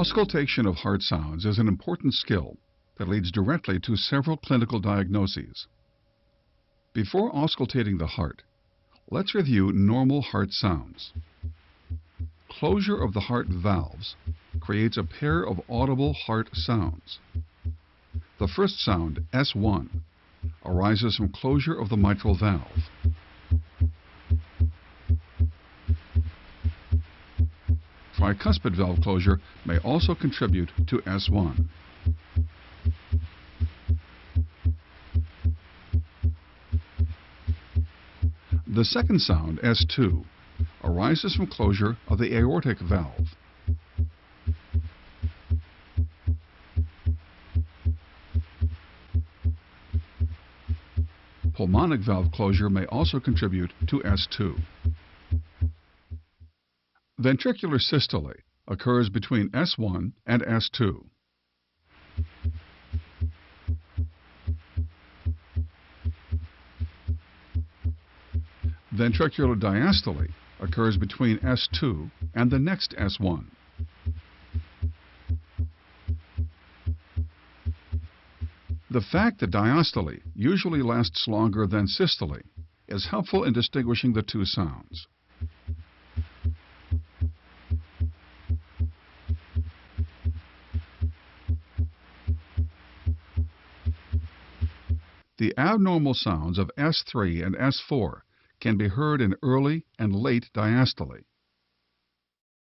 Auscultation of heart sounds is an important skill that leads directly to several clinical diagnoses. Before auscultating the heart, let's review normal heart sounds. Closure of the heart valves creates a pair of audible heart sounds. The first sound, S1, arises from closure of the mitral valve. Tricuspid valve closure may also contribute to S1. The second sound, S2, arises from closure of the aortic valve. Pulmonic valve closure may also contribute to S2. Ventricular systole occurs between S1 and S2. Ventricular diastole occurs between S2 and the next S1. The fact that diastole usually lasts longer than systole is helpful in distinguishing the two sounds. The abnormal sounds of S3 and S4 can be heard in early and late diastole.